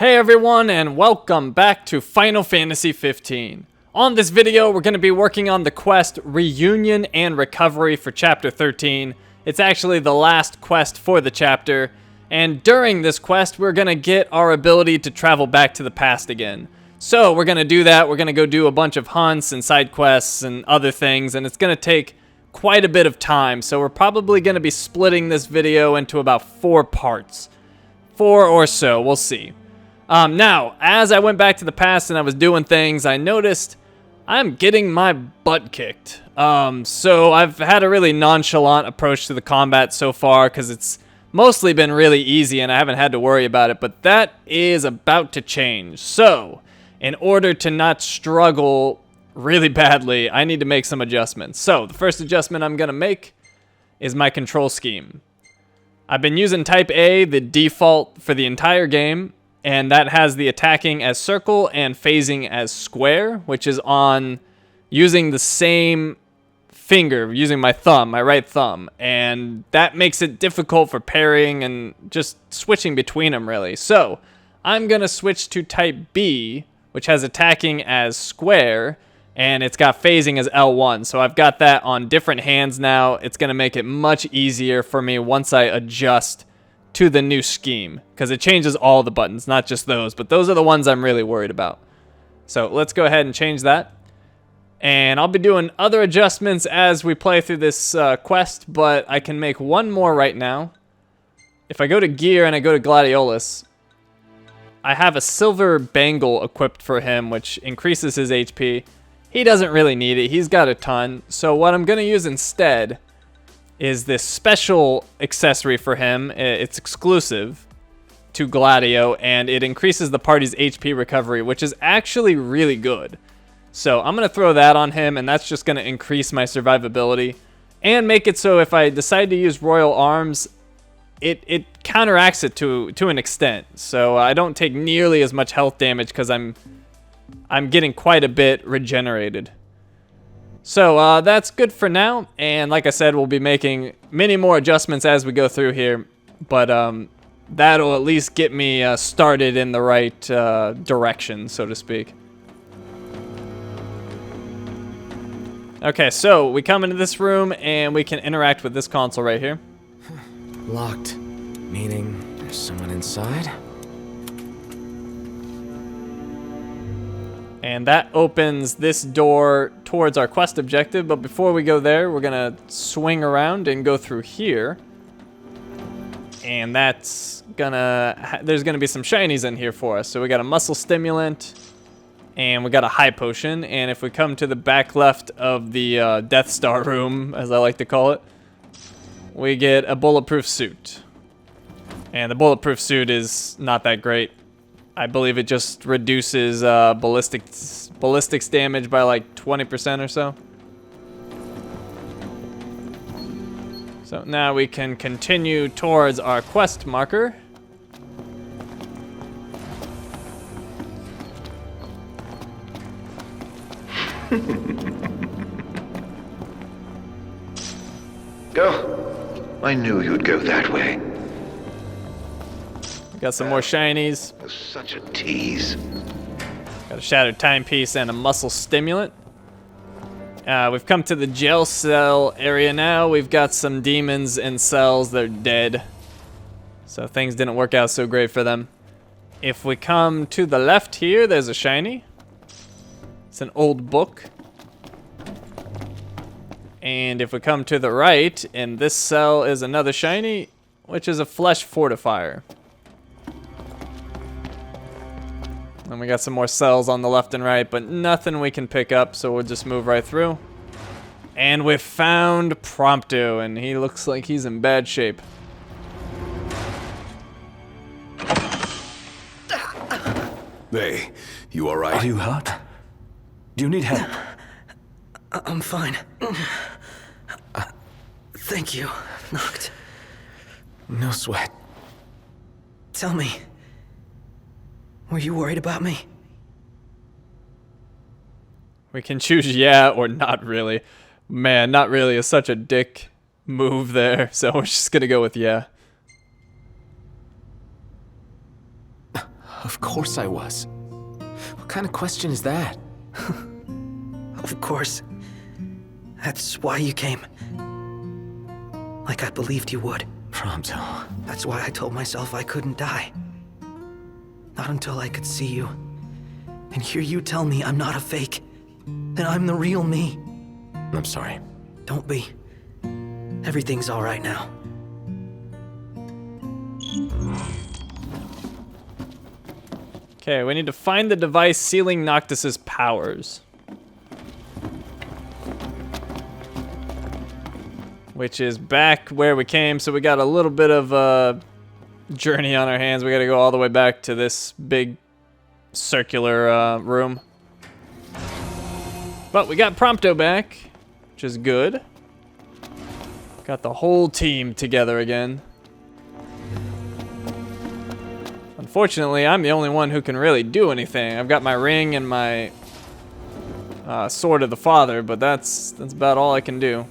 Hey everyone, and welcome back to Final Fantasy 15. On this video, we're going to be working on the quest Reunion and Recovery for Chapter 13. It's actually the last quest for the chapter, and during this quest, we're going to get our ability to travel back to the past again. So we're going to do that. We're going to go do a bunch of hunts and side quests and other things, and it's going to take quite a bit of time. So we're probably going to be splitting this video into about 4 parts. 4 or so, we'll see. Now, as I went back to the past and I was doing things, I noticed I'm getting my butt kicked. So I've had a really nonchalant approach to the combat so far because it's mostly been really easy and I haven't had to worry about it, but that is about to change. So, in order to not struggle really badly, I need to make some adjustments. So, the first adjustment I'm going to make is my control scheme. I've been using Type A, the default for the entire game, and that has the attacking as circle and phasing as square, which is on using the same finger, using my thumb, my right thumb. And that makes it difficult for parrying and just switching between them, really. So I'm going to switch to Type B, which has attacking as square, and it's got phasing as L1. So I've got that on different hands now. It's going to make it much easier for me once I adjust to the new scheme, because it changes all the buttons, not just those, but those are the ones I'm really worried about. So let's go ahead and change that. And I'll be doing other adjustments as we play through this quest, but I can make one more right now. If I go to gear and I go to Gladiolus, I have a silver bangle equipped for him, which increases his HP. He doesn't really need it. He's got a ton. So what I'm going to use instead is this special accessory for him. It's exclusive to Gladio, and it increases the party's HP recovery, which is actually really good. So I'm going to throw that on him, and that's just going to increase my survivability and make it so if I decide to use Royal Arms, it counteracts it to an extent. So I don't take nearly as much health damage because I'm getting quite a bit regenerated. So that's good for now, and like I said, we'll be making many more adjustments as we go through here, but that'll at least get me started in the right direction, so to speak. Okay, so we come into this room and we can interact with this console right here. Locked, meaning there's someone inside? And that opens this door towards our quest objective, but before we go there, we're gonna swing around and go through here. And that's there's gonna be some shinies in here for us. So we got a muscle stimulant, and we got a high potion. And if we come to the back left of the Death Star room, as I like to call it, we get a bulletproof suit. And the bulletproof suit is not that great. I believe it just reduces ballistics damage by like 20% or so. So now we can continue towards our quest marker. Go. I knew you'd go that way. Got some more shinies. Such a tease. Got a shattered timepiece and a muscle stimulant. We've come to the jail cell area now. We've got some demons in cells. They're dead. So things didn't work out so great for them. If we come to the left here, there's a shiny. It's an old book. And if we come to the right, in this cell is another shiny, which is a flesh fortifier. And we got some more cells on the left and right, but nothing we can pick up, so we'll just move right through. And we found Prompto, and he looks like he's in bad shape. Hey, you alright? Are you hurt? Do you need help? I'm fine. Thank you, Noct. No sweat. Tell me, were you worried about me? We can choose yeah or not really. Man, not really is such a dick move there, so we're just gonna go with yeah. Of course I was. What kind of question is that? Of course. That's why you came. Like I believed you would. Prompto. That's why I told myself I couldn't die. Not until I could see you. And hear you tell me I'm not a fake. That I'm the real me. I'm sorry. Don't be. Everything's all right now. Okay, we need to find the device sealing Noctis's powers. Which is back where we came, so we got a little bit of a journey on our hands. We gotta go all the way back to this big circular room. But we got Prompto back, which is good. Got the whole team together again. Unfortunately, I'm the only one who can really do anything. I've got my ring and my sword of the father, but that's about all I can do.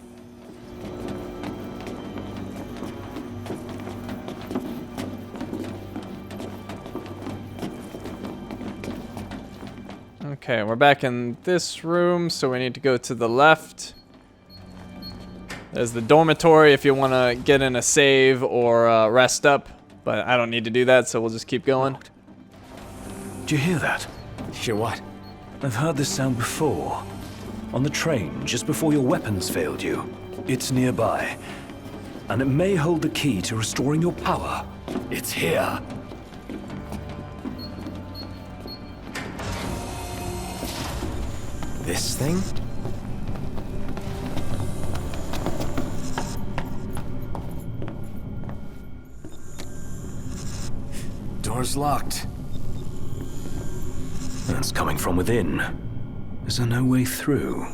Okay, we're back in this room, so we need to go to the left. There's the dormitory if you want to get in a save or rest up, but I don't need to do that, so we'll just keep going. Do you hear that? Hear what? I've heard this sound before. On the train, just before your weapons failed you. It's nearby. And it may hold the key to restoring your power. It's here. This thing? Door's locked. That's coming from within. Is there no way through?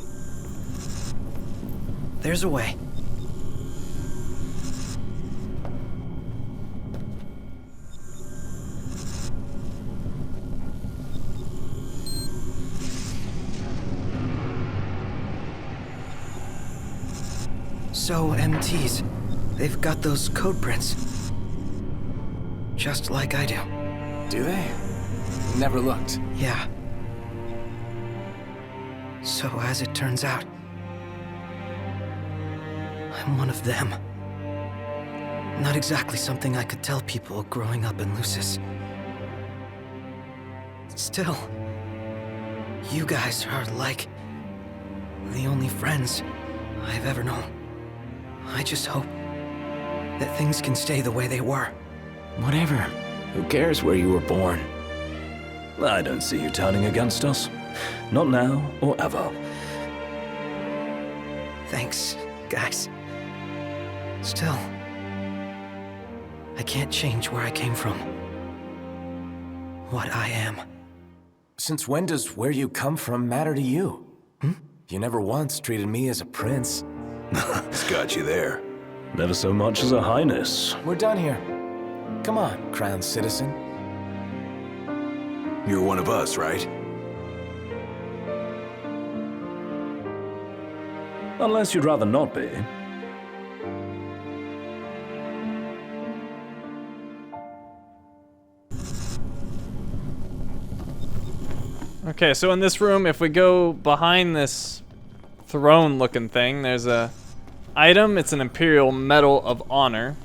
There's a way. So, MTs, they've got those code prints. Just like I do. Do they? Never looked. Yeah. So, as it turns out, I'm one of them. Not exactly something I could tell people growing up in Lucis. Still, you guys are like the only friends I've ever known. I just hope that things can stay the way they were. Whatever. Who cares where you were born? I don't see you turning against us. Not now or ever. Thanks, guys. Still, I can't change where I came from. What I am. Since when does where you come from matter to you? You never once treated me as a prince. It's got you there. Never so much as a highness. We're done here. Come on, crowned citizen. You're one of us, right? Unless you'd rather not be. Okay, so in this room, if we go behind this throne-looking thing, there's a item. It's an Imperial Medal of Honor.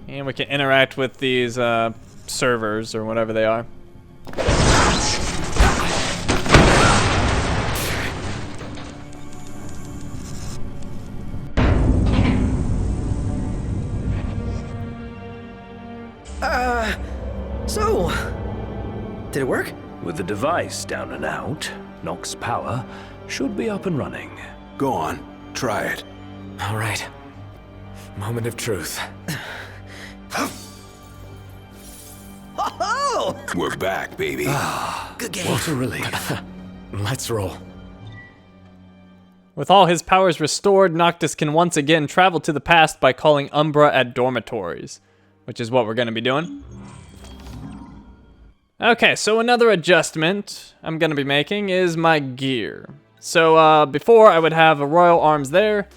And we can interact with these servers, or whatever they are. So, did it work? With the device down and out, Nox's power should be up and running. Go on, try it. All right. Moment of truth. Oh! We're back, baby. Good game. What a relief. Let's roll. With all his powers restored, Noctis can once again travel to the past by calling Umbra at dormitories, which is what we're going to be doing. Okay, so another adjustment I'm going to be making is my gear. So before I would have a Royal Arms there,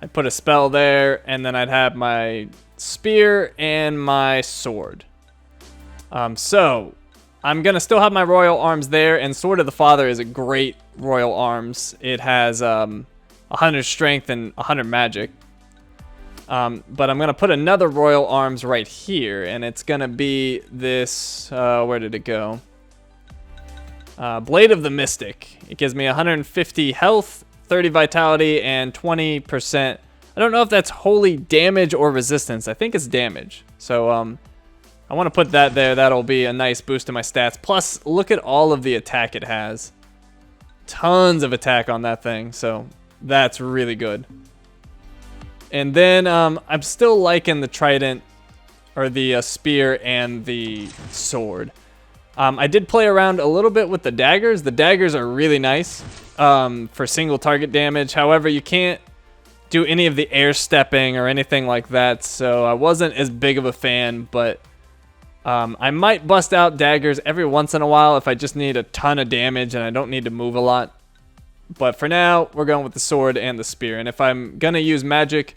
I'd put a spell there, and then I'd have my spear and my sword. So I'm gonna still have my royal arms there, and Sword of the Father is a great royal arms. It has 100 strength and 100 magic. But I'm gonna put another royal arms right here, and it's gonna be this. Where did it go? Blade of the Mystic. It gives me 150 health, 30 vitality, and 20%. I don't know if that's holy damage or resistance. I think it's damage. So I want to put that there. That'll be a nice boost to my stats. Plus, look at all of the attack it has. Tons of attack on that thing. So that's really good. And then I'm still liking the trident, or the spear and the sword. I did play around a little bit with the daggers. The daggers are really nice for single target damage. However, you can't do any of the air stepping or anything like that, so I wasn't as big of a fan, but I might bust out daggers every once in a while if I just need a ton of damage and I don't need to move a lot. But for now, we're going with the sword and the spear, and if I'm gonna use magic,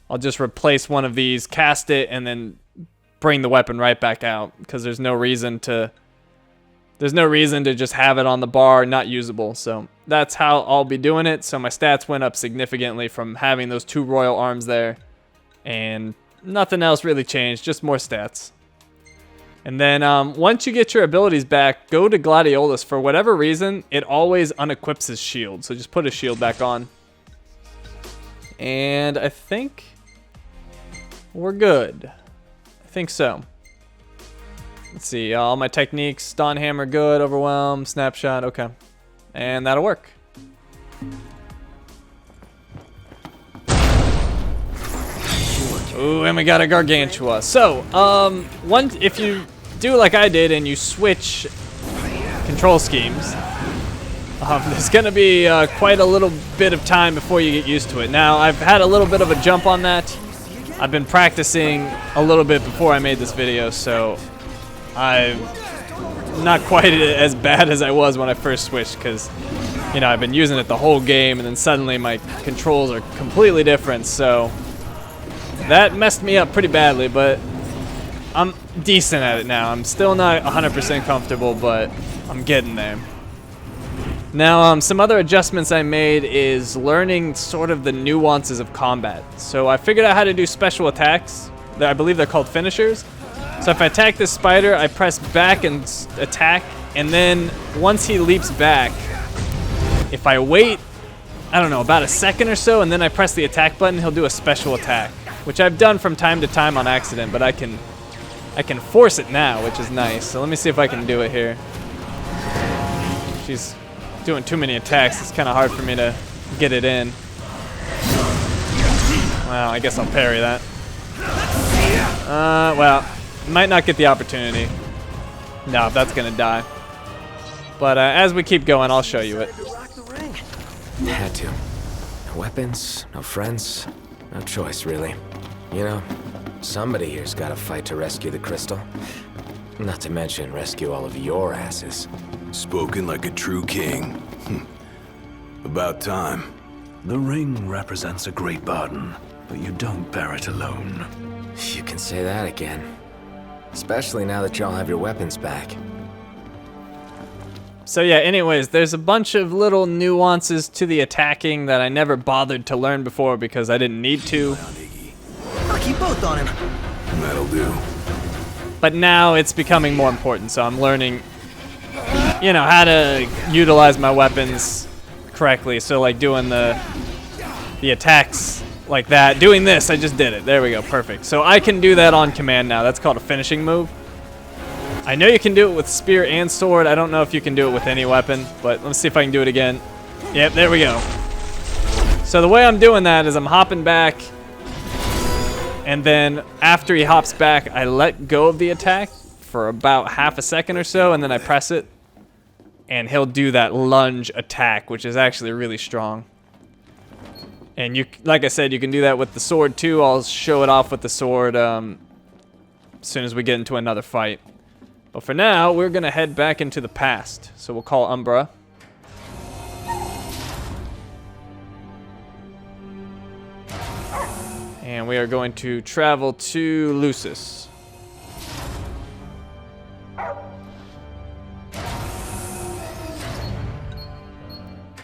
I'll just replace one of these, cast it, and then bring the weapon right back out, because there's no reason to just have it on the bar not usable. So that's how I'll be doing it. So my stats went up significantly from having those 2 royal arms there, and nothing else really changed, just more stats. And then once you get your abilities back, go to Gladiolus. For whatever reason, it always unequips his shield, so just put his shield back on. And I think we're good. I think so. Let's see, all my techniques, Dawn Hammer, good, Overwhelm, Snapshot, okay. And that'll work. Ooh, and we got a Gargantua. So, if you do like I did and you switch control schemes, there's gonna be quite a little bit of time before you get used to it. Now, I've had a little bit of a jump on that. I've been practicing a little bit before I made this video, so I'm not quite as bad as I was when I first switched, because, you know, I've been using it the whole game, and then suddenly my controls are completely different, so that messed me up pretty badly, but I'm decent at it now. I'm still not 100% comfortable, but I'm getting there. Now, some other adjustments I made is learning sort of the nuances of combat. So I figured out how to do special attacks. I believe they're called finishers. So if I attack this spider, I press back and attack, and then once he leaps back, if I wait, I don't know, about a second or so, and then I press the attack button, he'll do a special attack, which I've done from time to time on accident, but I can force it now, which is nice. So let me see if I can do it here. She's doing too many attacks. It's kind of hard for me to get it in. Well, I guess I'll parry that. Well, might not get the opportunity. No, that's gonna die. But as we keep going, I'll show you it. Had to. No weapons, no friends, no choice, really. You know, somebody here's got to fight to rescue the crystal. Not to mention rescue all of your asses. Spoken like a true king. About time. The ring represents a great burden, but you don't bear it alone. You can say that again. Especially now that y'all have your weapons back. So yeah, anyways, there's a bunch of little nuances to the attacking that I never bothered to learn before because I didn't need to. I'll keep both on him. That'll do. But now it's becoming more important, so I'm learning, you know, how to utilize my weapons correctly. So like doing the attacks like that. Doing this, I just did it. There we go, perfect. So I can do that on command now. That's called a finishing move. I know you can do it with spear and sword. I don't know if you can do it with any weapon, but let's see if I can do it again. Yep, there we go. So the way I'm doing that is I'm hopping back, and then after he hops back, I let go of the attack for about half a second or so, and then I press it, and he'll do that lunge attack, which is actually really strong. And you, like I said, you can do that with the sword too. I'll show it off with the sword as soon as we get into another fight. But for now, we're gonna head back into the past. So we'll call Umbra. And we are going to travel to Lucis.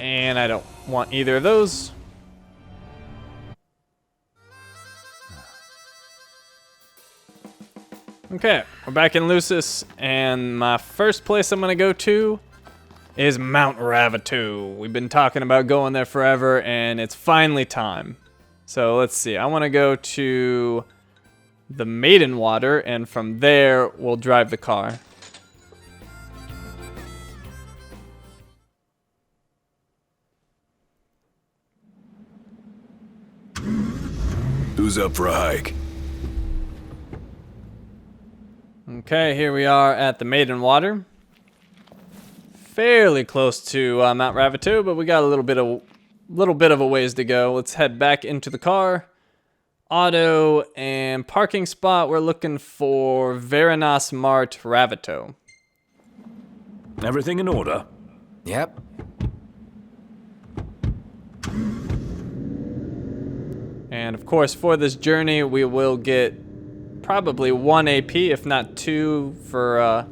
And I don't want either of those. Okay, we're back in Lucis, and my first place I'm gonna go to is Mount Ravatogh. We've been talking about going there forever, and it's finally time. So let's see, I wanna go to the Maiden Water, and from there, we'll drive the car. Who's up for a hike? Okay, here we are at the Maiden Water. Fairly close to Mount Ravatogh, but we got a little bit of a ways to go. Let's head back into the car. Auto and parking spot. We're looking for Veranas Mart Ravatogh. Everything in order? Yep. And of course, for this journey, we will get probably 1 AP, if not 2, for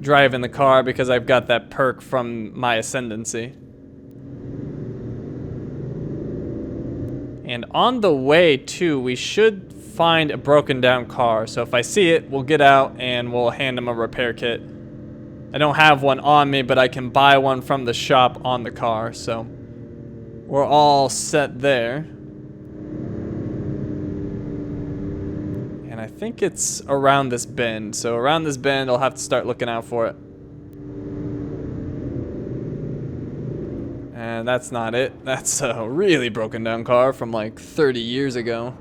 driving the car because I've got that perk from my ascendancy. And on the way to, we should find a broken down car. So if I see it, we'll get out and we'll hand him a repair kit. I don't have one on me, but I can buy one from the shop on the car. So we're all set there. I think it's around this bend. So around this bend, I'll have to start looking out for it. And that's not it. That's a really broken down car from like 30 years ago.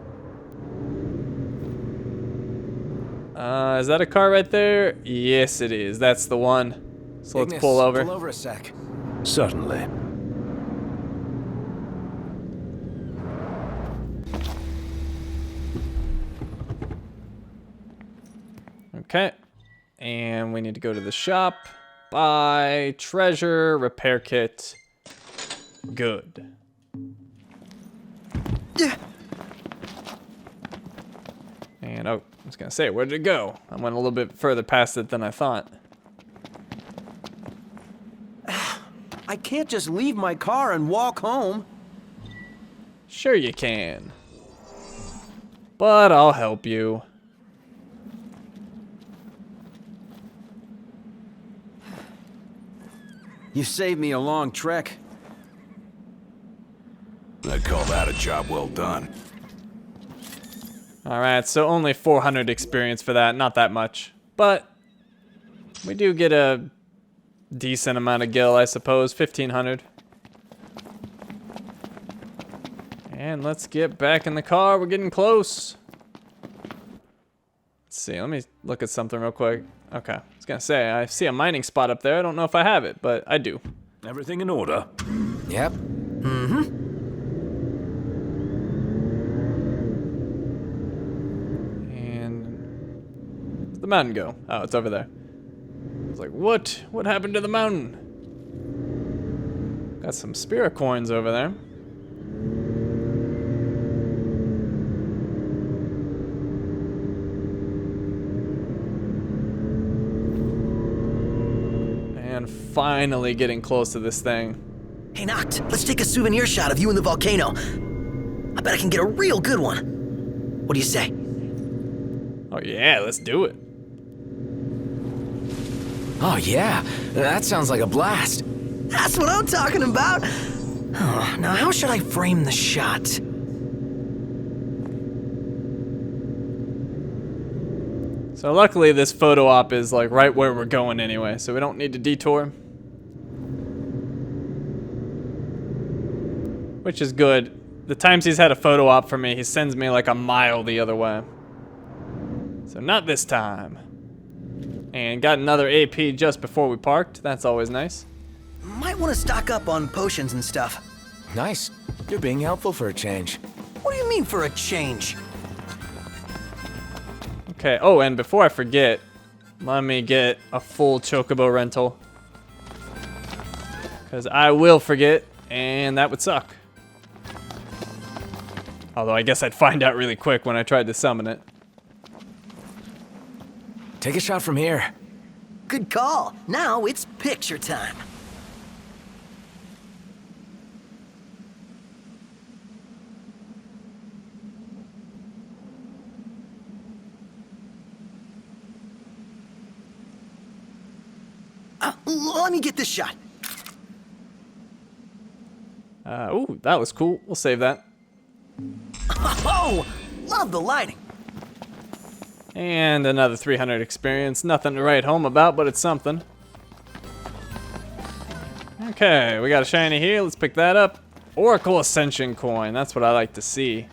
Is that a car right there? Yes, it is. That's the one. So let's Ignis, pull over. Pull over a sec. Certainly. Okay, and we need to go to the shop, buy treasure, repair kit. Good. And oh, I was gonna say, where did it go? I went a little bit further past it than I thought. I can't just leave my car and walk home. Sure you can. But I'll help you. You saved me a long trek. I'd call that a job well done. Alright, so only 400 experience for that, not that much. But we do get a decent amount of gil, I suppose, 1500. And let's get back in the car, we're getting close. Let's see, let me look at something real quick. Okay, I was gonna say, I see a mining spot up there, I don't know if I have it, but I do. Everything in order? Yep. Where'd the mountain go? Oh, it's over there. I was like, what? What happened to the mountain? Got some spirit coins over there. And finally getting close to this thing. Hey, Noct, let's take a souvenir shot of you in the volcano. I bet I can get a real good one. What do you say? Oh yeah, let's do it. Oh, yeah. That sounds like a blast. That's what I'm talking about. Oh, now, how should I frame the shot? So luckily this photo op is like right where we're going anyway, so we don't need to detour. Which is good. The times he's had a photo op for me, he sends me like a mile the other way. So not this time. And got another AP just before we parked. That's always nice. Might want to stock up on potions and stuff. Nice. You're being helpful for a change. What do you mean for a change? Okay, oh, and before I forget, let me get a full chocobo rental. Because I will forget, and that would suck. Although I guess I'd find out really quick when I tried to summon it. Take a shot from here. Good call. Now it's picture time. Let me get this shot. Ooh, that was cool. We'll save that. Oh, love the lighting. And another 300 experience. Nothing to write home about, but it's something. Okay, we got a shiny here. Let's pick that up. Oracle Ascension coin. That's what I like to see.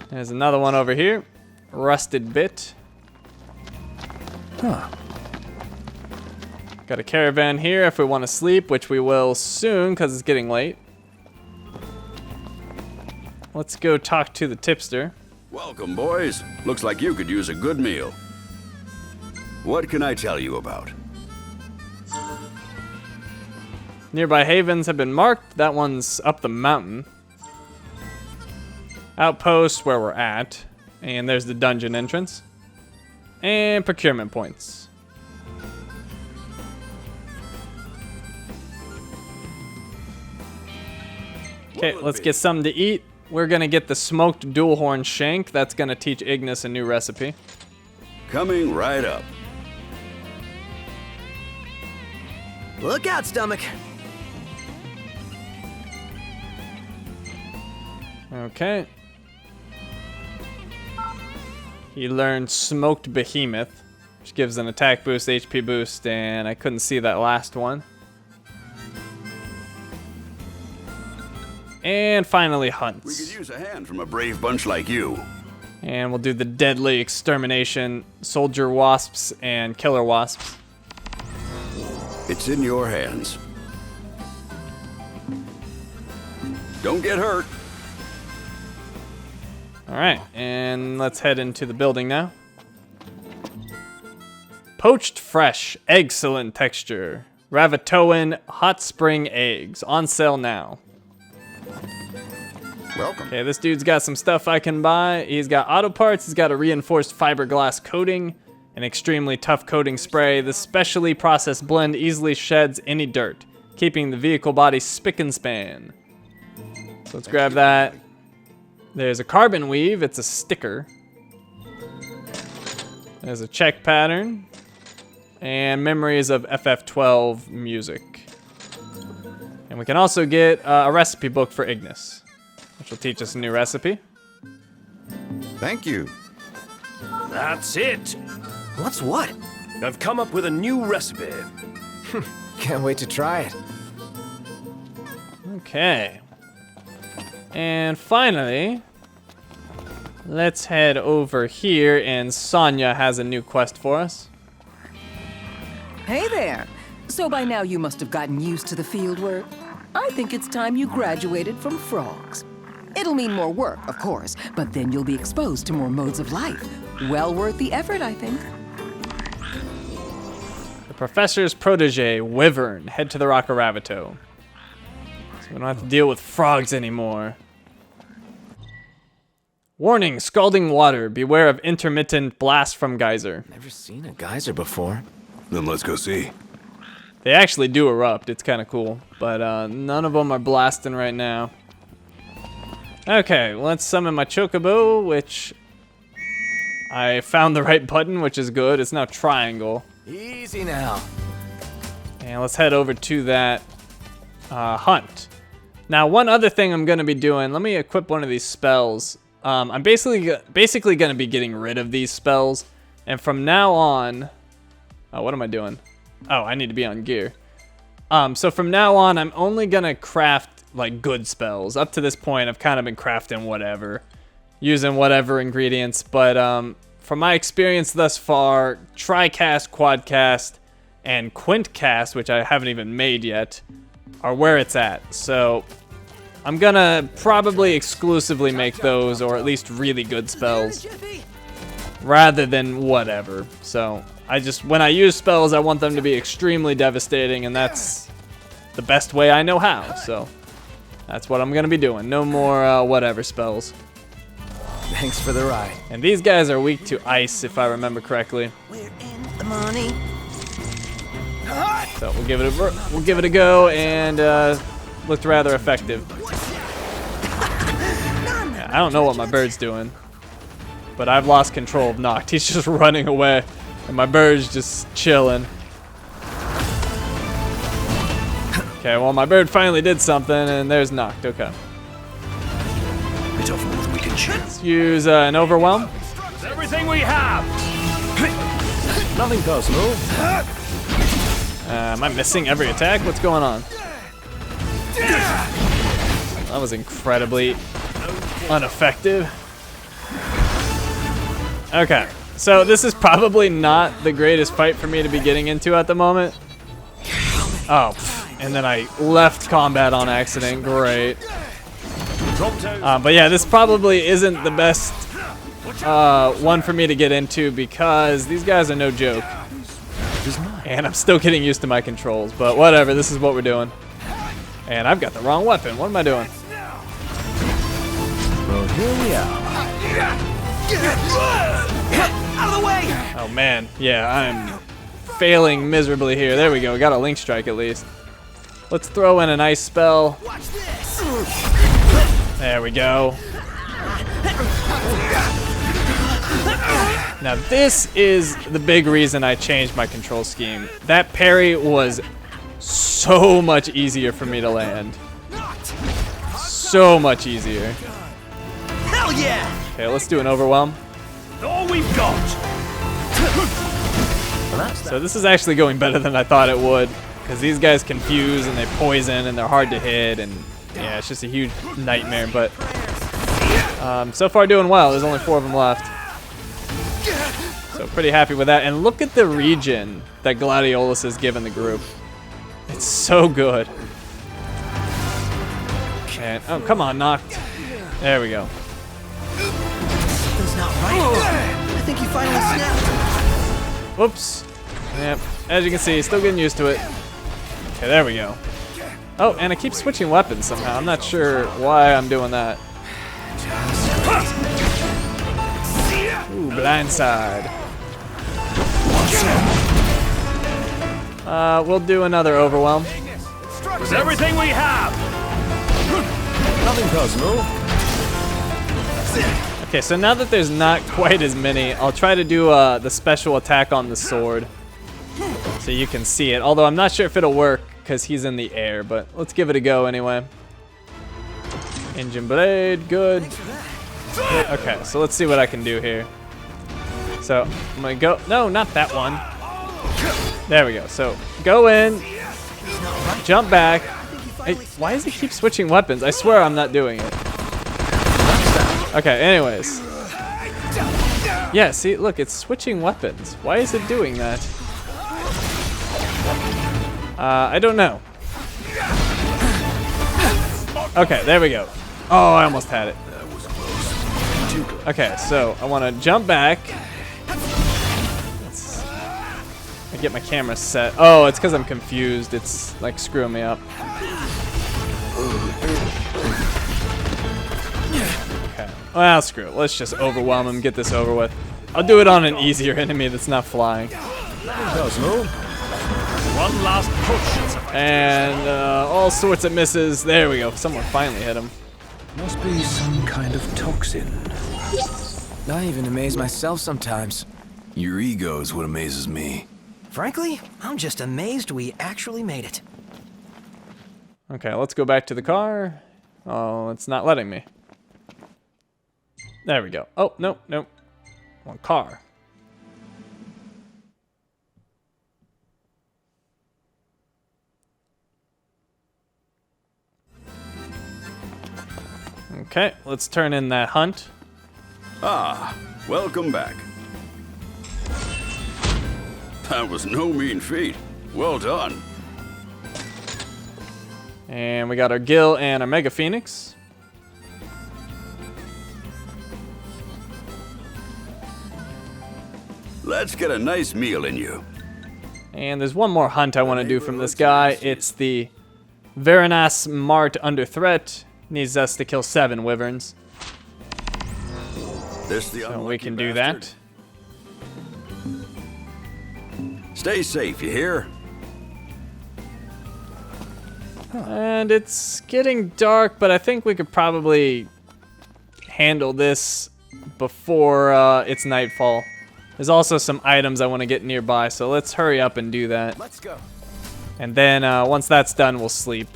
There's another one over here. Rusted bit. Huh. Got a caravan here if we want to sleep, which we will soon because it's getting late. Let's go talk to the tipster. Welcome, boys. Looks like you could use a good meal. What can I tell you about? Nearby havens have been marked. That one's up the mountain. Outpost where we're at. And there's the dungeon entrance. And procurement points. Okay, let's get something to eat. We're gonna get the smoked dual horn shank. That's gonna teach Ignis a new recipe. Coming right up. Look out, stomach. Okay. He learned smoked behemoth, which gives an attack boost, HP boost, and I couldn't see that last one. And finally, We hunts. could use a hand from a brave bunch like you. And we'll do the deadly extermination, soldier wasps and killer wasps. It's in your hands. Don't get hurt. All right, and let's head into the building now. Poached fresh, excellent texture. Ravatogh hot spring eggs, on sale now. Welcome. Okay, this dude's got some stuff I can buy. He's got auto parts, he's got a reinforced fiberglass coating, an extremely tough coating spray. This specially processed blend easily sheds any dirt, keeping the vehicle body spick and span. So let's grab that. There's a carbon weave, it's a sticker. There's a check pattern. And memories of FF12 music. And we can also get a recipe book for Ignis, which will teach us a new recipe. Thank you. That's it. What's what? I've come up with a new recipe. Can't wait to try it. Okay. And finally, let's head over here, and Sonya has a new quest for us. Hey there. So by now you must have gotten used to the field work. I think it's time you graduated from frogs. It'll mean more work, of course, but then you'll be exposed to more modes of life. Well worth the effort, I think. The professor's protege, Wyvern, head to the Rock of Ravatogh. So we don't have to deal with frogs anymore. Warning, scalding water. Beware of intermittent blast from geyser. Never seen a geyser before. Then let's go see. They actually do erupt. It's kind of cool. But none of them are blasting right now. Okay, let's summon my Chocobo, which I found the right button, which is good. It's now triangle. Easy now. And let's head over to that hunt. Now, one other thing I'm going to be doing, let me equip one of these spells. I'm basically going to be getting rid of these spells. And from now on... Oh, what am I doing? Oh, I need to be on gear. So from now on, I'm only going to craft like good spells. Up to this point, I've kind of been crafting whatever. Using whatever ingredients. But from my experience thus far, Tricast, Quadcast, and Quintcast, which I haven't even made yet, are where it's at. So I'm gonna probably exclusively make those, or at least really good spells, rather than whatever. So when I use spells, I want them to be extremely devastating, and that's the best way I know how. So that's what I'm gonna be doing. No more whatever spells. Thanks for the ride. And these guys are weak to ice, if I remember correctly. We're in the money. So we'll give it a go, and looked rather effective. Yeah, I don't know what my bird's doing, but I've lost control of Noct. He's just running away, and my bird's just chilling. Okay, well, my bird finally did something, and there's Noct. Okay. Bit of more than we can chew. Let's use an overwhelm. Everything we have. Nothing personal. Am I missing every attack? What's going on? That was incredibly ineffective. Okay, so this is probably not the greatest fight for me to be getting into at the moment. Oh, and then I left combat on accident. Great. But yeah, this probably isn't the best one for me to get into because these guys are no joke. And I'm still getting used to my controls, but whatever, this is what we're doing. And I've got the wrong weapon. What am I doing? Well, here we are. Out of the way! Oh man, yeah, I'm failing miserably here. There we go, we got a Link Strike at least. Let's throw in an ice spell. Watch this! There we go. Now this is the big reason I changed my control scheme. That parry was so much easier for me to land. So much easier. Hell yeah! Okay, let's do an overwhelm. All we've got. So this is actually going better than I thought it would, because these guys confuse and they poison and they're hard to hit, and yeah, it's just a huge nightmare. But so far doing well. There's only 4 of them left. So pretty happy with that. And look at the regen that Gladiolus has given the group. It's so good. And, oh, come on, Noct. There we go. Something's not right. I think he finally snapped. Whoops. Yep. As you can see, still getting used to it. Okay, there we go. Oh, and I keep switching weapons somehow. I'm not sure why I'm doing that. Ooh, blindside. We'll do another overwhelm. With everything we have. Nothing personal. Okay, so now that there's not quite as many, I'll try to do the special attack on the sword so you can see it. Although I'm not sure if it'll work because he's in the air, but let's give it a go anyway. Engine blade, good. Okay, so let's see what I can do here. So I'm gonna go, no, not that one. There we go. So go in, jump back. Hey, why does it keep switching weapons? I swear I'm not doing it. Okay, anyways. Yeah, see, look, it's switching weapons. Why is it doing that? I don't know. Okay, there we go. Oh, I almost had it. Okay, so I want to jump back. I get my camera set. Oh, it's because I'm confused. It's like screwing me up. Okay. Well, screw it. Let's just overwhelm him, get this over with. I'll do it on an easier enemy that's not flying. One last push. And all sorts of misses. There we go. Someone finally hit him. Must be some kind of toxin. I even amaze myself sometimes. Your ego is what amazes me. Frankly, I'm just amazed we actually made it. Okay, let's go back to the car. Oh, it's not letting me. There we go. Oh, nope, nope. One car. Okay, let's turn in that hunt. Ah, welcome back. That was no mean feat. Well done. And we got our Gil and our Mega Phoenix. Let's get a nice meal in you. And there's one more hunt I want to do from this guy. It's the Veranas Mart under threat. Needs us to kill 7 wyverns. This the So we can unlucky do bastard. that. Stay safe, you hear? And it's getting dark, but I think we could probably handle this before it's nightfall. There's also some items I want to get nearby, so let's hurry up and do that. Let's go. And then once that's done, we'll sleep.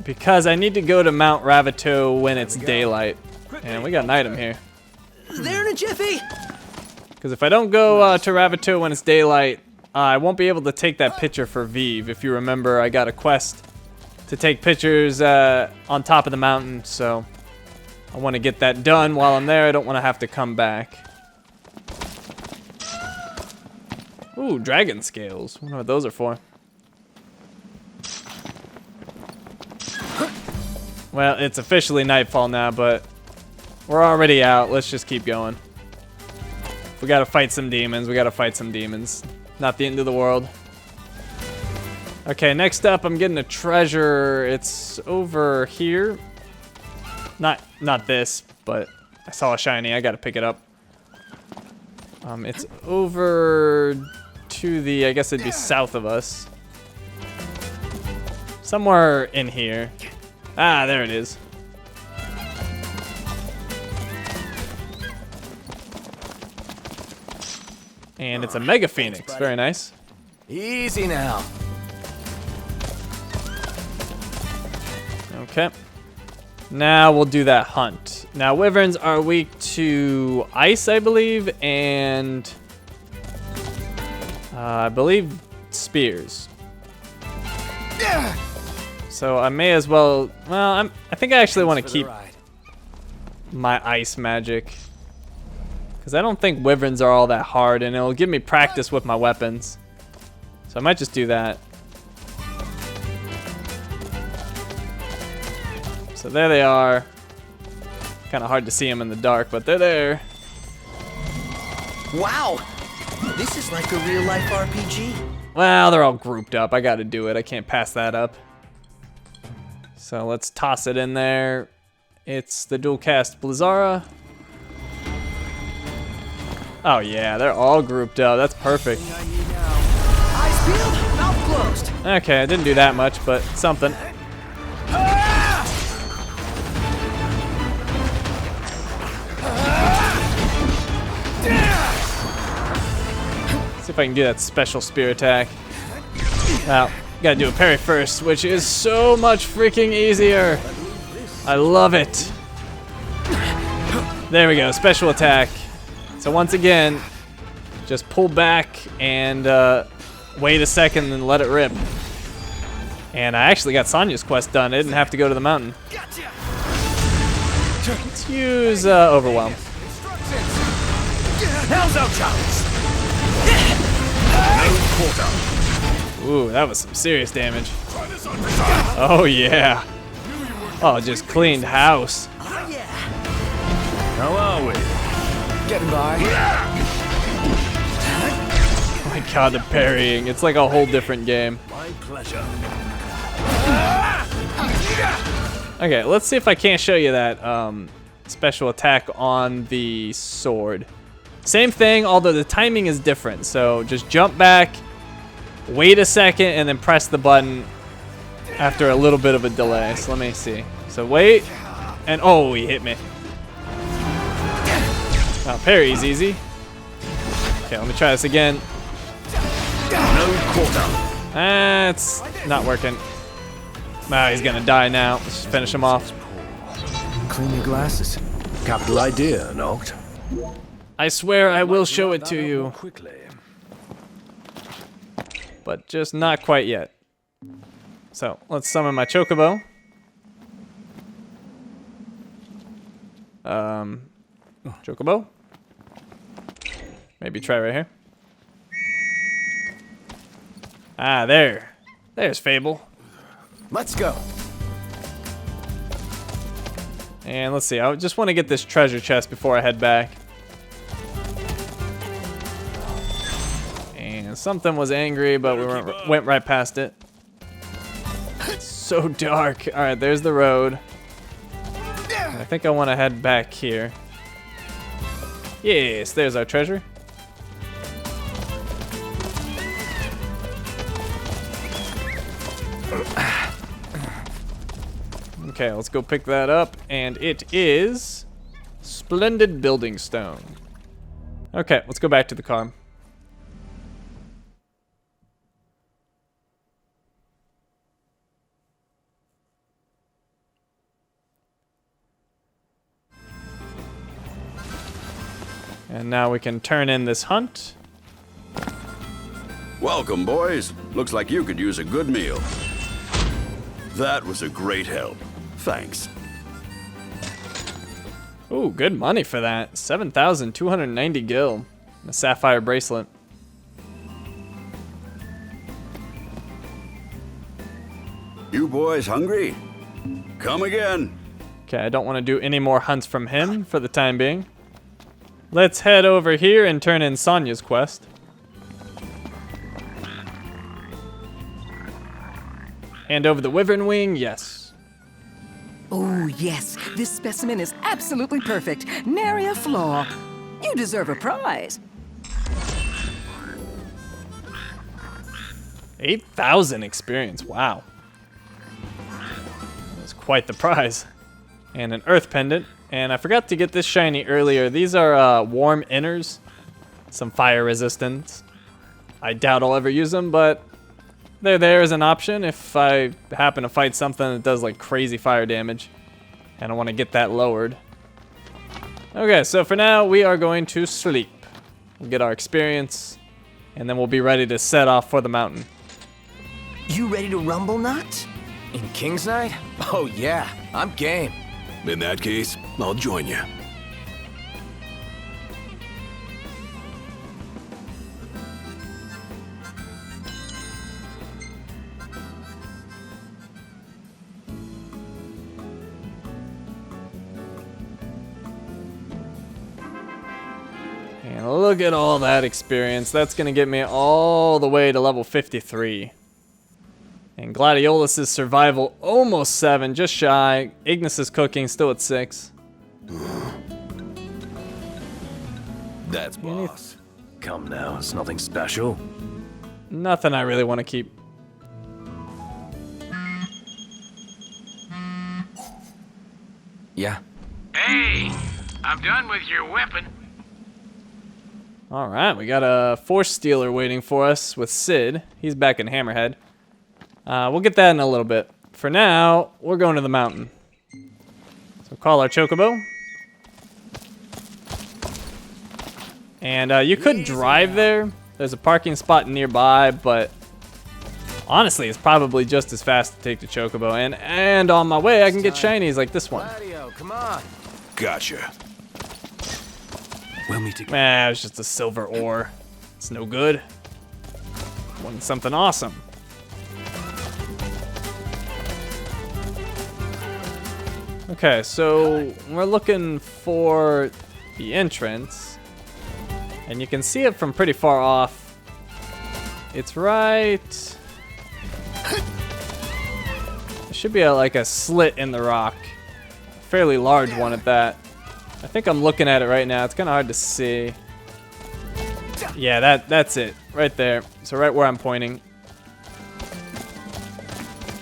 Because I need to go to Mount Ravatogh when it's daylight. And we got an item here. There in a jiffy! Because if I don't go to Ravatogh when it's daylight, I won't be able to take that picture for Vive. If you remember, I got a quest to take pictures on top of the mountain, so I want to get that done while I'm there. I don't want to have to come back. Ooh, dragon scales. I wonder what those are for. Well, it's officially nightfall now, but we're already out. Let's just keep going. If we gotta fight some demons, we gotta fight some demons. Not the end of the world. Okay, next up, I'm getting a treasure. It's over here. Not this, but I saw a shiny. I gotta pick it up. It's over to the, I guess it'd be south of us. Somewhere in here. Ah, there it is. And it's a Mega Phoenix. Very nice. Easy now. Okay. Now we'll do that hunt. Now, wyverns are weak to ice, I believe, and I believe spears. So I may as well, well, I think I actually want to keep my ice magic. Because I don't think wyverns are all that hard, and it'll give me practice with my weapons. So I might just do that. So there they are. Kind of hard to see them in the dark, but they're there. Wow! This is like a real-life RPG. Well, they're all grouped up. I got to do it. I can't pass that up. So let's toss it in there. It's the dual cast Blizzara. Oh yeah, they're all grouped up. That's perfect. Eyes peeled, mouth closed. Okay, I didn't do that much, but something. See if I can do that special spear attack. Now, gotta do a parry first, which is so much freaking easier. I love it. There we go, special attack. So once again, just pull back and wait a second and let it rip. And I actually got Sonya's quest done. I didn't have to go to the mountain. Let's use Overwhelm. Now's our chance. Ooh, that was some serious damage. Oh yeah. Oh, just cleaned house. How are we? Getting by. Oh my god, the parrying. It's like a whole different game. My pleasure. Okay, let's see if I can't show you that special attack on the sword. Same thing, although the timing is different. So just jump back, wait a second, and then press the button after a little bit of a delay. So let me see. So wait, and oh, he hit me. Oh, parry's easy. Okay, let me try this again. It's not working. Ah, he's gonna die now. Let's just finish him off. Clean your glasses. Capital idea, Noct. I swear I will show it to you, Quickly. but just not quite yet. So let's summon my chocobo. Chocobo. Maybe try right here. Ah, there. There's Fable. Let's go. And let's see. I just want to get this treasure chest before I head back. And something was angry, but we went right past it. It's so dark. All right, there's the road. I think I want to head back here. Yes, there's our treasure. Okay, let's go pick that up, and it is Splendid Building Stone. Okay, let's go back to the car. And now we can turn in this hunt. Welcome, boys. Looks like you could use a good meal. That was a great help. Thanks. Ooh, good money for that. 7,290 gil. A sapphire bracelet. You boys hungry? Come again. Okay, I don't want to do any more hunts from him for the time being. Let's head over here and turn in Sonya's quest. Hand over the Wyvern wing, yes. Oh, yes. This specimen is absolutely perfect. Nary a flaw. You deserve a prize. 8,000 experience, wow. That's quite the prize. And an earth pendant. And I forgot to get this shiny earlier. These are warm inners. Some fire resistance. I doubt I'll ever use them, but they're there as an option if I happen to fight something that does like crazy fire damage. And I want to get that lowered. Okay, so for now, we are going to sleep. We'll get our experience, and then we'll be ready to set off for the mountain. You ready to rumble, Nut? In King's Night? Oh yeah, I'm game. In that case, I'll join you. And look at all that experience. That's going to get me all the way to level 53. And Gladiolus's survival almost 7, just shy. Ignis's cooking still at 6. That's boss. Come now, it's nothing special. Nothing I really want to keep. Yeah. Hey, I'm done with your weapon. All right, we got a Force Stealer waiting for us with Sid. He's back in Hammerhead. We'll get that in a little bit. For now, we're going to the mountain. So call our Chocobo. And you could drive there. There's a parking spot nearby, but honestly, it's probably just as fast to take the Chocobo. And on my way, I can get shinies like this one. Come on. Gotcha. We'll meet again. It's just a silver ore. It's no good. Want something awesome. Okay, so we're looking for the entrance. And you can see it from pretty far off. It's right... There should be like a slit in the rock. Fairly large one at that. I think I'm looking at it right now. It's kind of hard to see. Yeah, that's it. Right there. So right where I'm pointing.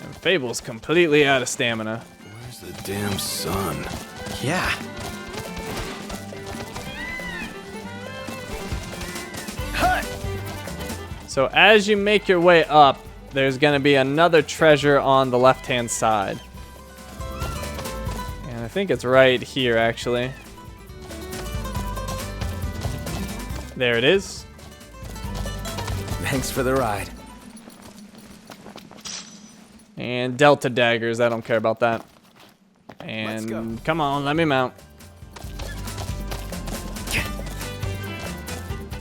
And Fable's completely out of stamina. Where's the damn sun? Yeah. So as you make your way up, there's going to be another treasure on the left-hand side. And I think it's right here, actually. There it is. Thanks for the ride. And Delta daggers, I don't care about that. And come on, let me mount.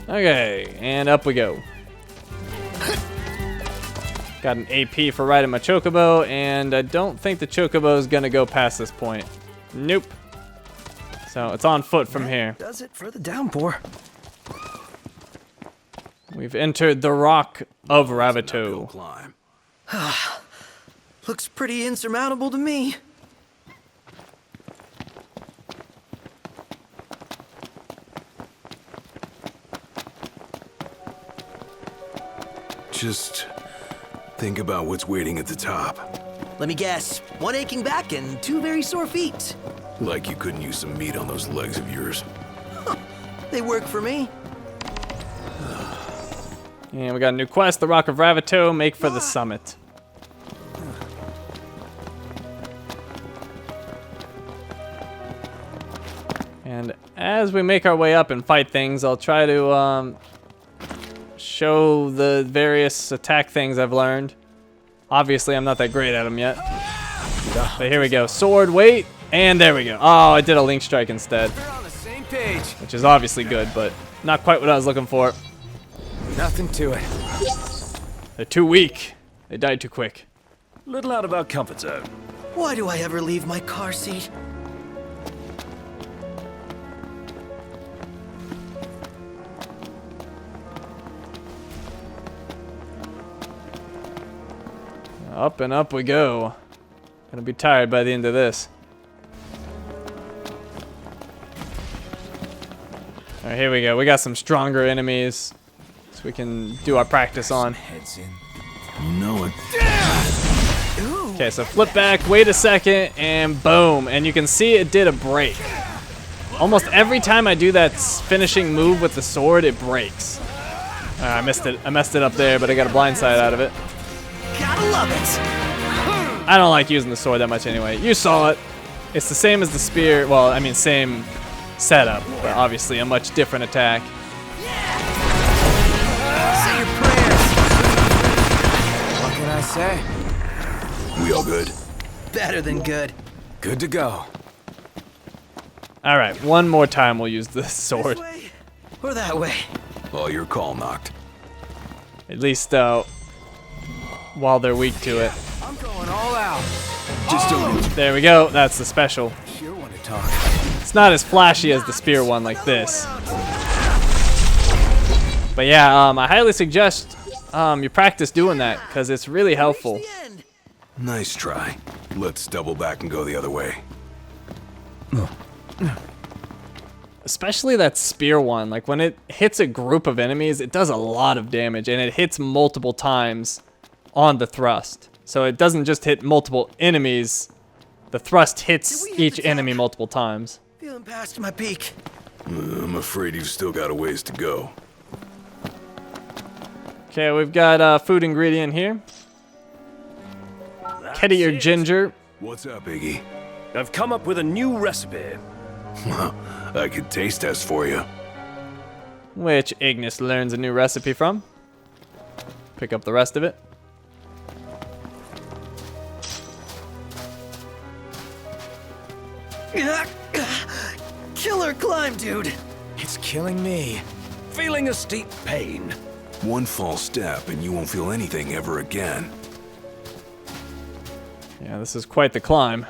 Okay, and up we go. Got an AP for riding my Chocobo, and I don't think the Chocobo is gonna go past this point. Nope. So it's on foot from here. Does it for the downpour. We've entered the Rock of Ravatogh. Climb. Looks pretty insurmountable to me. Just Think about what's waiting at the top. Let me guess. One aching back and two very sore feet. Like you couldn't use some meat on those legs of yours. They work for me. And we got a new quest, the Rock of Ravatogh, make for the summit. And as we make our way up and fight things, I'll try to show the various attack things I've learned. Obviously, I'm not that great at them yet. But here we go. Sword, wait, and there we go. Oh, I did a link strike instead. We're on the same page. Which is obviously good, but not quite what I was looking for. Nothing to it. They're too weak. They died too quick. Little out of our comfort zone. Why do I ever leave my car seat? Up and up we go. Gonna be tired by the end of this. Alright, here we go. We got some stronger enemies, so we can do our practice on. Heads in. You know it. Okay, so flip back, wait a second, and boom. And you can see it did a break. Almost every time I do that finishing move with the sword, it breaks. I missed it. I messed it up there, but I got a blindside out of it. Gotta love it. I don't like using the sword that much anyway. You saw it. It's the same as the spear. Well, I mean, same setup, but obviously a much different attack. Say your prayers. What can I say? We all good? Better than good. Good to go. All right, one more time we'll use the sword. This way or that way? Oh, your call knocked. At least while they're weak to it. I'm going all out. Just don't. There we go. That's the special. Sure want to talk. It's not as flashy as the spear one like this. But yeah, I highly suggest you practice doing that because it's really helpful. Nice try. Let's double back and go the other way. Especially that spear one. Like when it hits a group of enemies, it does a lot of damage and it hits multiple times on the thrust. So it doesn't just hit multiple enemies. The thrust hits each enemy multiple times. Feeling past my peak. I'm afraid you've still got a ways to go. Okay, we've got food ingredient here. Kettier ginger. What's up, Iggy? I've come up with a new recipe. I could taste test for you. Which Ignis learns a new recipe from. Pick up the rest of it. Killer climb, dude. It's killing me. Feeling a steep pain. One false step and you won't feel anything ever again. Yeah, this is quite the climb.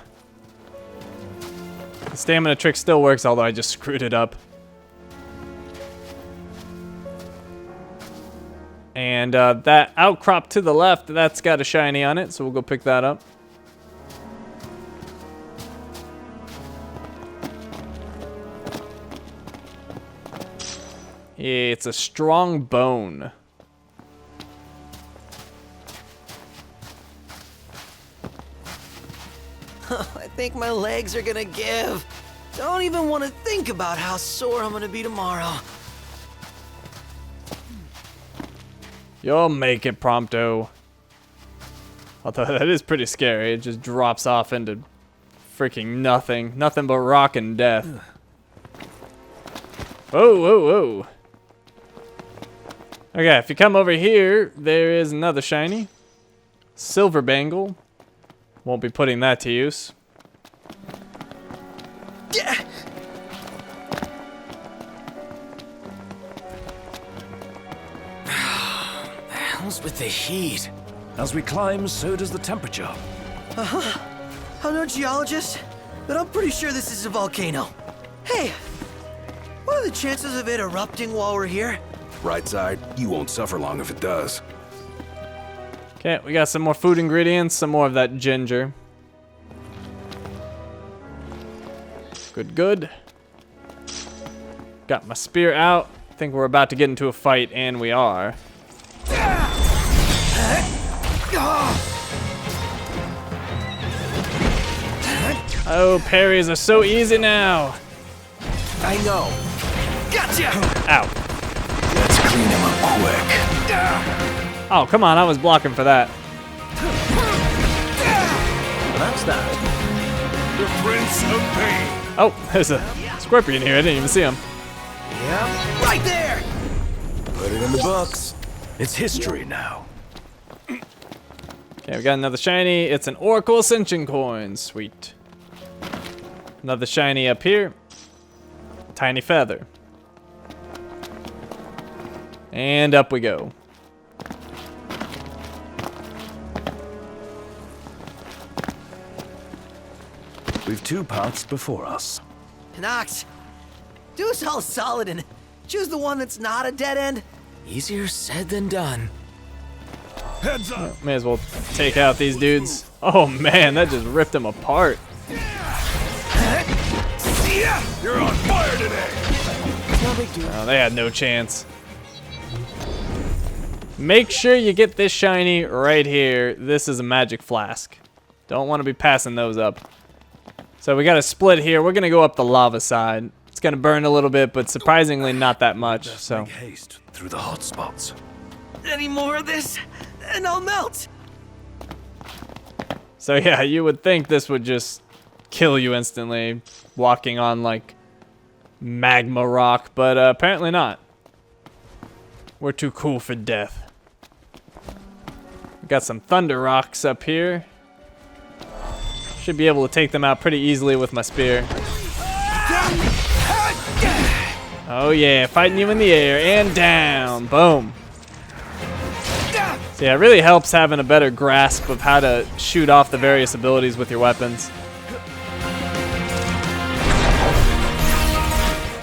The stamina trick still works, although I just screwed it up. And that outcrop to the left, that's got a shiny on it, so we'll go pick that up. It's a strong bone. I think my legs are gonna give. Don't even want to think about how sore I'm gonna be tomorrow. You'll make it, Prompto. Although that is pretty scary. It just drops off into freaking nothing. Nothing but rock and death. Whoa, whoa, whoa. Okay, if you come over here, there is another shiny. Silver bangle. Won't be putting that to use. Yeah. The hell's with the heat? As we climb, so does the temperature. I'm no geologist, but I'm pretty sure this is a volcano. Hey, what are the chances of it erupting while we're here? Right side, you won't suffer long if it does. Okay, we got some more food ingredients, some more of that ginger. Good, good. Got my spear out. Think we're about to get into a fight, and we are. Oh, parries are so easy now. I know. Gotcha! Ow. Let's clean him up quick. Oh, come on, I was blocking for that. That's that. The Prince of Pain. Oh, there's a scorpion here. I didn't even see him. Yeah, right there! Put it in the books. It's history now. Okay, we got another shiny. It's an Oracle Ascension coin. Sweet. Another shiny up here. Tiny feather. And up we go. We've 2 paths before us. Nox, do us all solid and choose the one that's not a dead end. Easier said than done. Heads up. May as well take out these dudes. Oh man, that just ripped them apart. You're on fire today. No big deal. Oh, they had no chance. Make sure you get this shiny right here. This is a magic flask. Don't want to be passing those up. So we got a split here. We're going to go up the lava side. It's going to burn a little bit, but surprisingly not that much. So Make haste through the hot spots. Any more of this, and I'll melt. So yeah, you would think this would just kill you instantly, walking on like magma rock, but apparently not. We're too cool for death. We got some thunder rocks up here. Should be able to take them out pretty easily with my spear. Oh yeah, fighting you in the air and down. Boom. So yeah, it really helps having a better grasp of how to shoot off the various abilities with your weapons.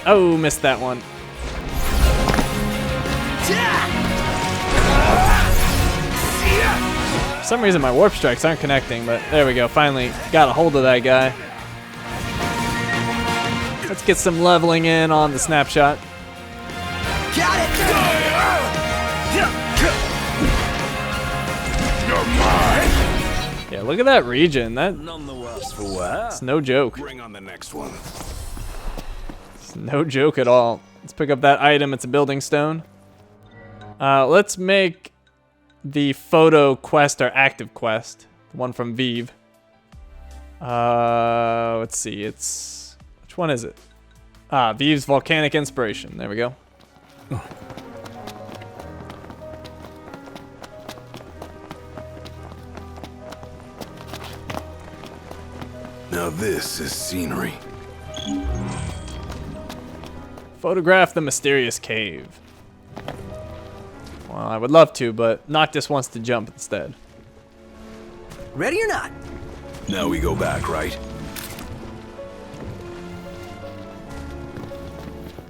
Oh, missed that one. For some reason my warp strikes aren't connecting, but there we go. Finally got a hold of that guy. Let's get some leveling in on the snapshot. Got it! You're mine. Yeah, look at that region. None the worse for wear. That's no joke. Bring on the next one. It's no joke at all. Let's pick up that item. It's a building stone. Let's make the photo quest our active quest. The one from Vive. Let's see. It's... Which one is it? Ah, Vive's Volcanic Inspiration. There we go. Now this is scenery. Photograph the mysterious cave. Well, I would love to, but Noctis wants to jump instead. Ready or not? Now we go back, right?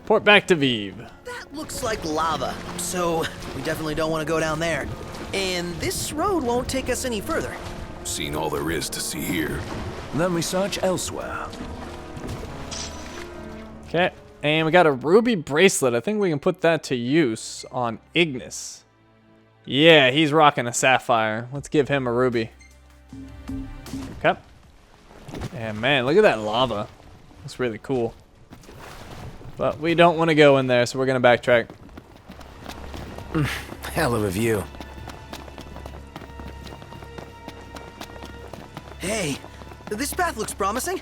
Port back to Vive. That looks like lava, so we definitely don't want to go down there. And this road won't take us any further. Seen all there is to see here. Then we search elsewhere. Okay, and we got a ruby bracelet. I think we can put that to use on Ignis. Yeah, he's rocking a sapphire. Let's give him a ruby. Okay. And man, look at that lava. That's really cool. But we don't want to go in there, so we're going to backtrack. Hell of a view. Hey, this path looks promising.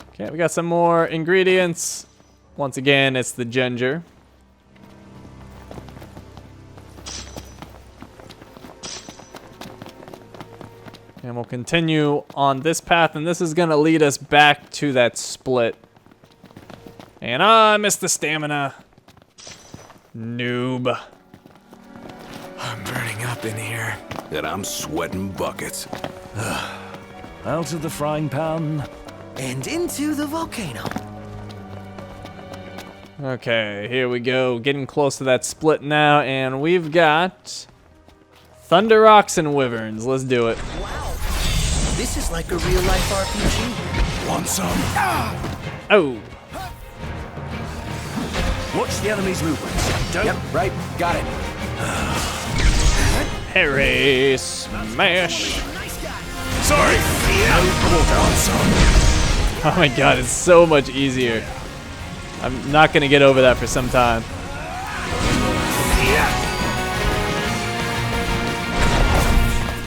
Okay, we got some more ingredients. Once again, it's the ginger. And we'll continue on this path, and this is going to lead us back to that split. And I missed the stamina. Noob. I'm burning up in here. And I'm sweating buckets. Out of the frying pan. And into the volcano. Okay, here we go. Getting close to that split now, and we've got Thunder Rocks and Wyverns. Let's do it. Wow, this is like a real-life RPG. Want some? Oh. Watch the enemy's movements. Don't. Yep, right. Got it. Parry, smash. Sorry. Oh my god, it's so much easier. I'm not gonna get over that for some time.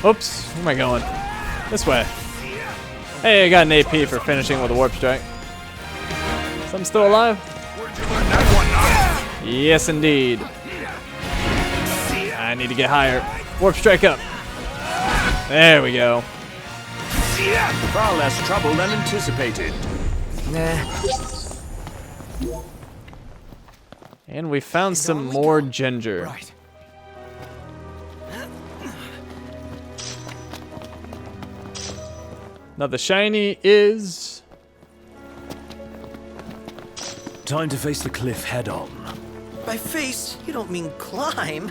Oops, where am I going? This way. Hey, I got an AP for finishing with a warp strike. So I'm still alive? Yes, indeed. I need to get higher. Warp strike up. There we go. Far less trouble than anticipated. And we found some more ginger. Right. Now the shiny is... Time to face the cliff head on. By face, you don't mean climb.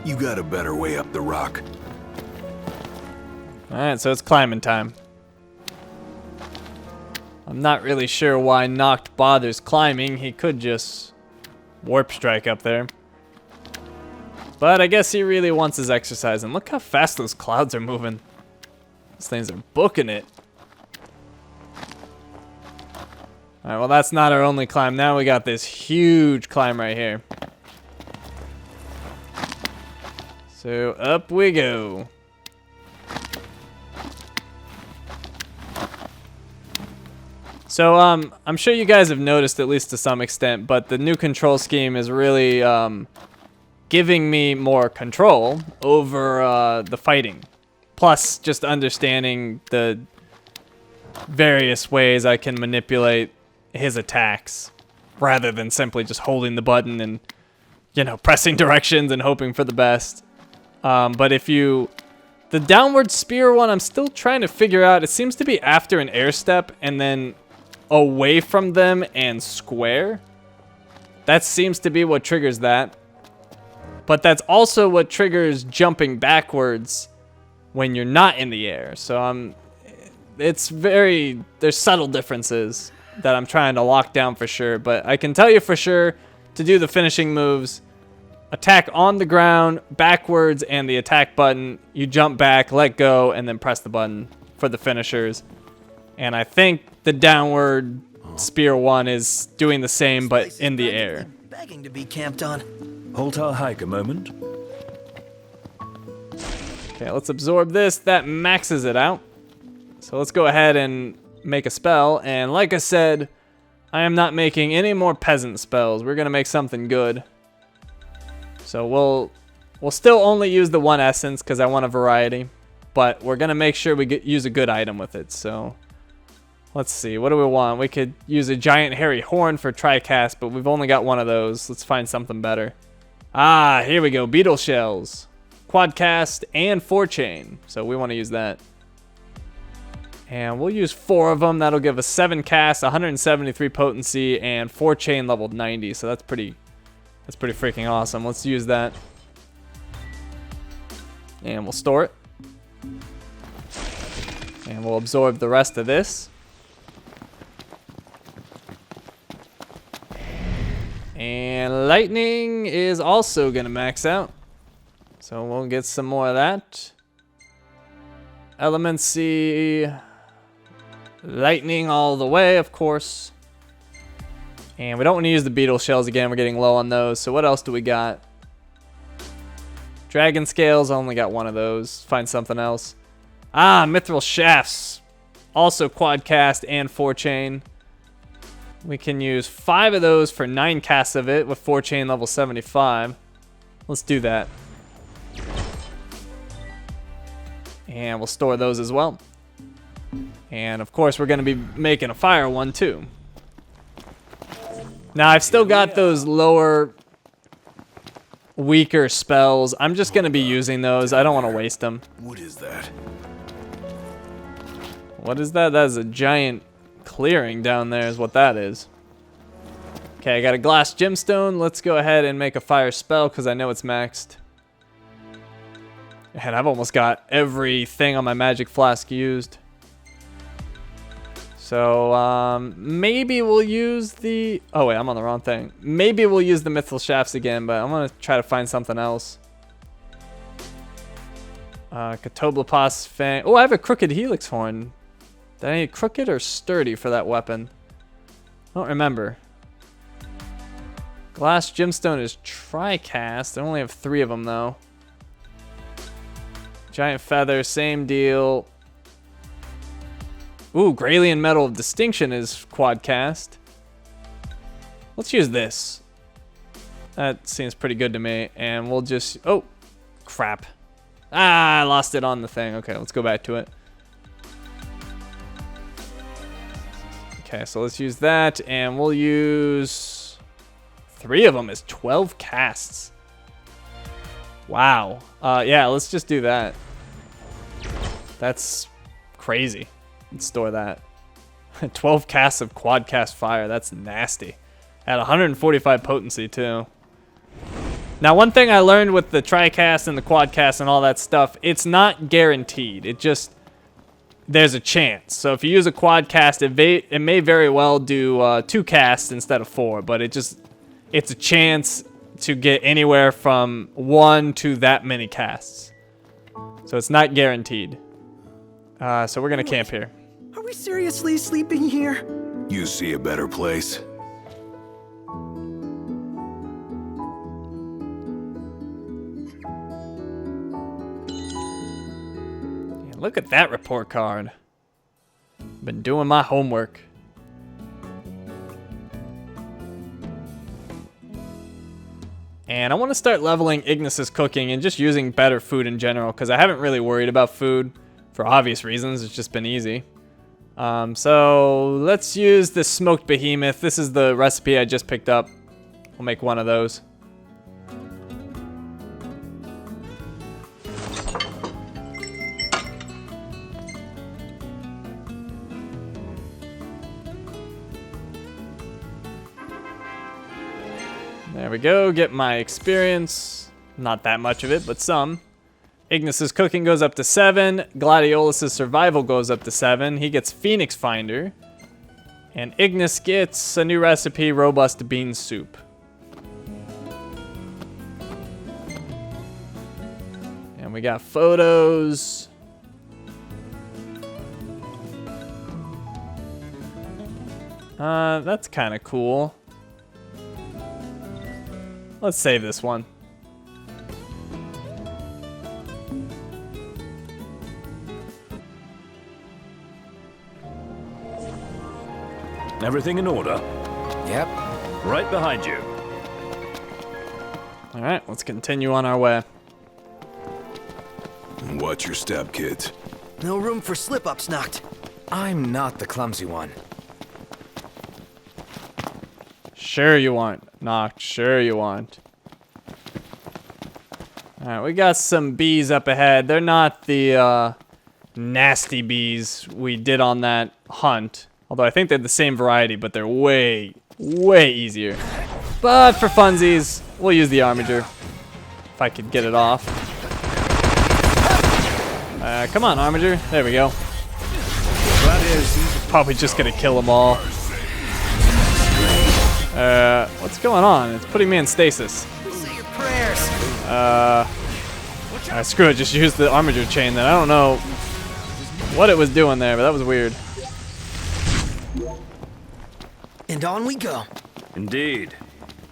You got a better way up the rock. Alright, so it's climbing time. I'm not really sure why Noct bothers climbing. He could just warp strike up there. But I guess he really wants his exercise. And look how fast those clouds are moving. Those things are booking it. Alright, well that's not our only climb. Now we got this huge climb right here. So up we go. So I'm sure you guys have noticed, at least to some extent, but the new control scheme is really giving me more control over the fighting. Plus just understanding the various ways I can manipulate his attacks rather than simply just holding the button and, you know, pressing directions and hoping for the best. But if you... The downward spear one, I'm still trying to figure out. It seems to be after an air step and then away from them and square. That seems to be what triggers that. But that's also what triggers jumping backwards when you're not in the air. So it's very... There's subtle differences that I'm trying to lock down for sure. But I can tell you for sure to do the finishing moves. Attack on the ground, backwards, and the attack button. You jump back, let go, and then press the button for the finishers. And I think the downward spear one is doing the same, but in the air. Begging to be camped on. Halt our hike a moment. Okay, let's absorb this. That maxes it out. So let's go ahead and make a spell. And like I said, I am not making any more peasant spells. We're going to make something good. So we'll still only use the one essence because I want a variety. But we're going to make sure we use a good item with it. So let's see. What do we want? We could use a giant hairy horn for tri-cast, but we've only got one of those. Let's find something better. Ah, here we go. Beetle shells. Quadcast and 4-chain. So we want to use that. And we'll use 4 of them. That'll give us 7 cast, 173 potency, and 4-chain leveled 90. So that's pretty freaking awesome. Let's use that. And we'll store it. And we'll absorb the rest of this. And lightning is also going to max out. So we'll get some more of that. Elemency. Lightning all the way, of course. And we don't want to use the beetle shells again. We're getting low on those. So what else do we got? Dragon scales. I only got one of those. Find something else. Ah, mithril shafts. Also quadcast and 4-chain. We can use 5 of those for 9 casts of it with 4-chain level 75. Let's do that. And we'll store those as well. And of course we're going to be making a fire one too. Now I've still got those lower, weaker spells. I'm just going to be using those. I don't want to waste them. What is that? What is that? That is a giant clearing down there is what that is. Okay, I got a glass gemstone. Let's go ahead and make a fire spell because I know it's maxed. And I've almost got everything on my magic flask used. So maybe we'll use the... Oh wait, I'm on the wrong thing. Maybe we'll use the mithril shafts again, but I'm going to try to find something else. Catoblepas Fang. Oh, I have a crooked helix horn. Did I need crooked or sturdy for that weapon? I don't remember. Glass gemstone is tri-cast. I only have 3 of them though. Giant feather, same deal. Ooh, Graylian Metal of Distinction is quad cast. Let's use this. That seems pretty good to me. And we'll just... Oh, crap. Ah, I lost it on the thing. Okay, let's go back to it. Okay, so let's use that. And we'll use 3 of them as 12 casts. Wow. Yeah, let's just do that. That's crazy. Let's store that. 12 casts of quad cast fire. That's nasty. At 145 potency too. Now, one thing I learned with the tri-cast and the quad cast and all that stuff, it's not guaranteed. It just, there's a chance. So if you use a quad cast, it may very well do 2 casts instead of 4, but it's a chance to get anywhere from 1 to that many casts. So it's not guaranteed. So we're gonna camp here. Are we seriously sleeping here? You see a better place? Yeah, look at that report card. Been doing my homework. And I want to start leveling Ignis's cooking and just using better food in general, because I haven't really worried about food for obvious reasons. It's just been easy. So let's use this smoked behemoth. This is the recipe I just picked up. We'll make one of those. There we go, get my experience. Not that much of it, but some. Ignis's cooking goes up to 7. Gladiolus's survival goes up to 7. He gets Phoenix Finder. And Ignis gets a new recipe, robust bean soup. And we got photos. That's kind of cool. Let's save this one. Everything in order? Yep. Right behind you. All right, let's continue on our way. Watch your step, kids. No room for slip-ups, Noct. I'm not the clumsy one. Sure you aren't, Noct. Sure you aren't. All right, we got some bees up ahead. They're not the nasty bees we did on that hunt. Although I think they're the same variety, but they're way, way easier. But for funsies, we'll use the Armiger. If I could get it off. Come on, Armiger. There we go. Probably just gonna kill them all. What's going on? It's putting me in stasis. Say your prayers. Screw it. Just use the Armiger chain then. I don't know what it was doing there, but that was weird. And on we go. Indeed.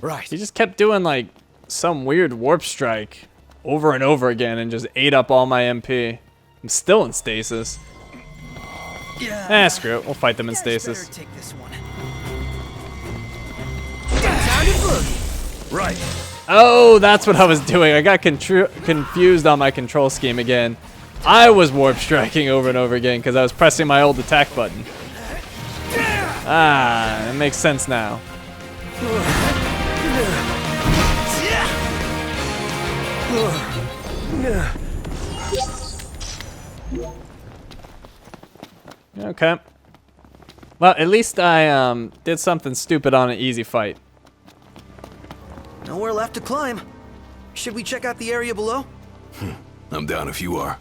Right. He just kept doing like some weird warp strike over and over again and just ate up all my MP. I'm still in stasis. Yeah. Screw it. We'll fight them in stasis. Better take this one. Time to boogie. Right. Oh, that's what I was doing. I got confused on my control scheme again. I was warp striking over and over again because I was pressing my old attack button. Ah, it makes sense now. Okay. Well, at least I did something stupid on an easy fight. Nowhere left to climb. Should we check out the area below? I'm down if you are.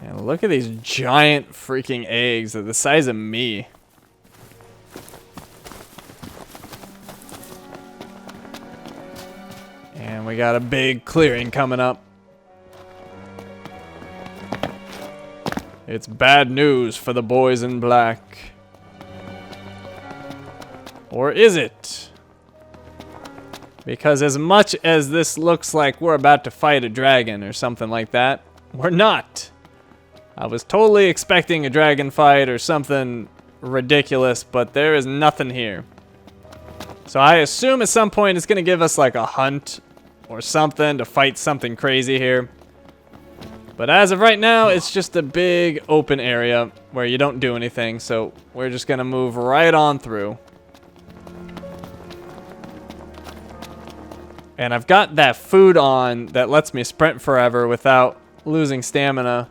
And look at these giant freaking eggs. They're the size of me. And we got a big clearing coming up. It's bad news for the boys in black. Or is it? Because as much as this looks like we're about to fight a dragon or something like that, we're not. I was totally expecting a dragon fight or something ridiculous, but there is nothing here. So I assume at some point it's going to give us like a hunt or something to fight something crazy here. But as of right now, it's just a big open area where you don't do anything. So we're just going to move right on through. And I've got that food on that lets me sprint forever without losing stamina.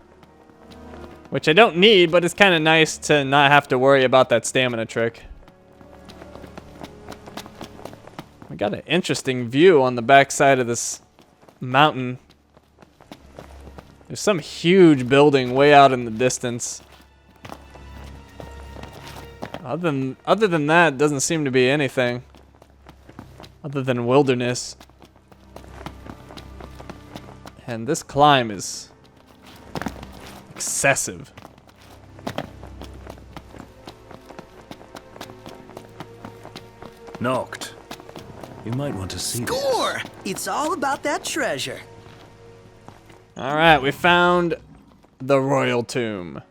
Which I don't need, but it's kind of nice to not have to worry about that stamina trick. We got an interesting view on the backside of this mountain. There's some huge building way out in the distance. Other than that, doesn't seem to be anything. Other than wilderness. And this climb is excessive. Knocked. You might want to see this. Score! It's all about that treasure. Alright, we found the royal tomb.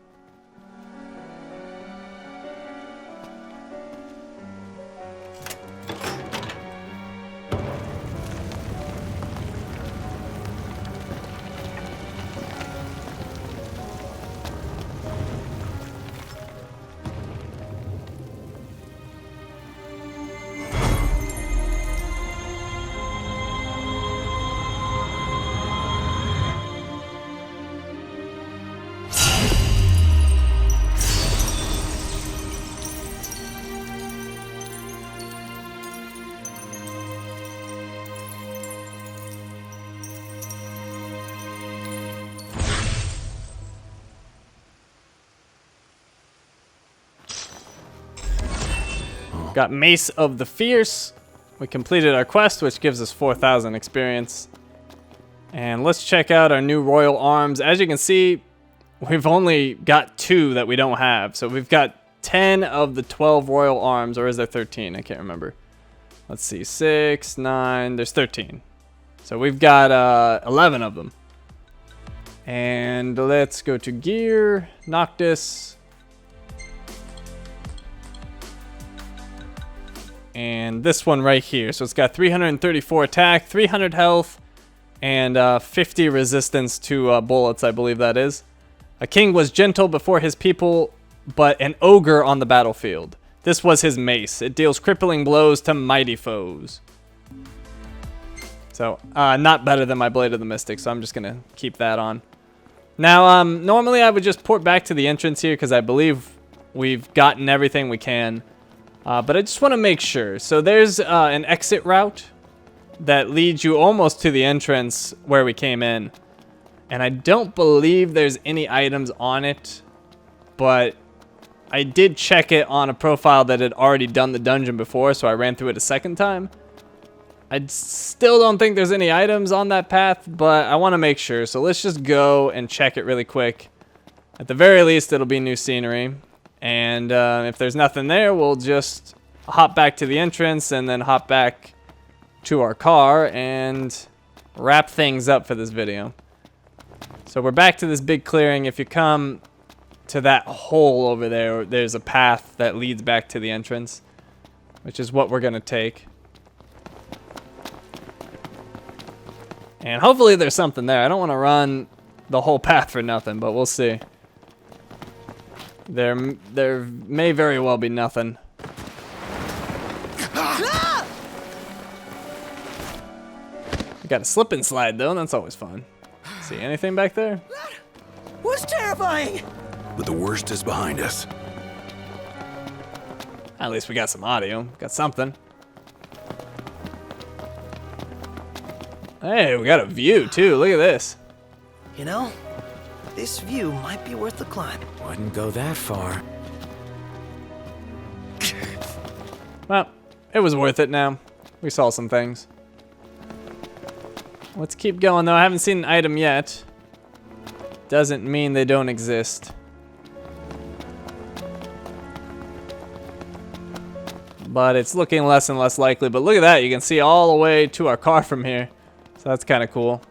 Got Mace of the Fierce. We completed our quest, which gives us 4,000 experience. And let's check out our new royal arms. As you can see, we've only got 2 that we don't have. So we've got 10 of the 12 royal arms, or is there 13? I can't remember. Let's see, 6, 9, there's 13. So we've got 11 of them. And let's go to gear, Noctis. And this one right here. So it's got 334 attack, 300 health, and 50 resistance to bullets, I believe that is. A king was gentle before his people, but an ogre on the battlefield. This was his mace. It deals crippling blows to mighty foes. So, not better than my Blade of the Mystic, so I'm just going to keep that on. Now, normally I would just port back to the entrance here because I believe we've gotten everything we can. But I just want to make sure. So there's an exit route that leads you almost to the entrance where we came in. And I don't believe there's any items on it. But I did check it on a profile that had already done the dungeon before, so I ran through it a second time. I still don't think there's any items on that path, but I want to make sure. So let's just go and check it really quick. At the very least, it'll be new scenery. And if there's nothing there, we'll just hop back to the entrance and then hop back to our car and wrap things up for this video. So we're back to this big clearing. If you come to that hole over there, there's a path that leads back to the entrance, which is what we're going to take. And hopefully there's something there. I don't want to run the whole path for nothing, but we'll see. There may very well be nothing. We got a slip and slide though, and that's always fun. See anything back there? That was terrifying! But the worst is behind us. At least we got some audio. Got something. Hey, we got a view too. Look at this. You know, this view might be worth the climb. Wouldn't go that far. Well, it was worth it now. We saw some things. Let's keep going, though. I haven't seen an item yet. Doesn't mean they don't exist. But it's looking less and less likely. But look at that. You can see all the way to our car from here. So that's kind of cool.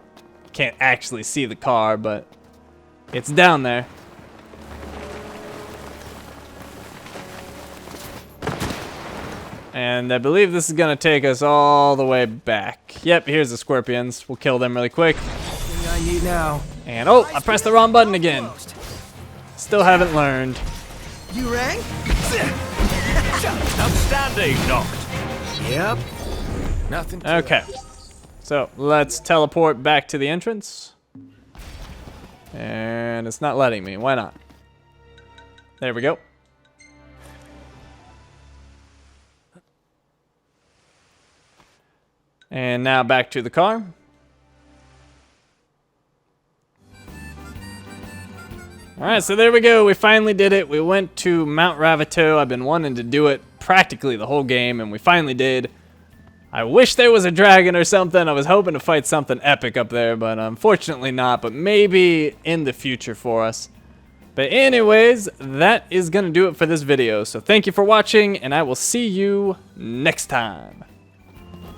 Can't actually see the car, but it's down there. And I believe this is going to take us all the way back. Yep, here's the scorpions. We'll kill them really quick. Thing I need now. And oh, I pressed the wrong button again. Still haven't learned. You rang? Outstanding, knocked. Yep. Nothing to Okay. So let's teleport back to the entrance. And it's not letting me. Why not? There we go. And now back to the car. Alright, so there we go. We finally did it. We went to Mount Ravatogh. I've been wanting to do it practically the whole game, and we finally did. I wish there was a dragon or something. I was hoping to fight something epic up there, but unfortunately not. But maybe in the future for us. But anyways, that is going to do it for this video. So thank you for watching, and I will see you next time.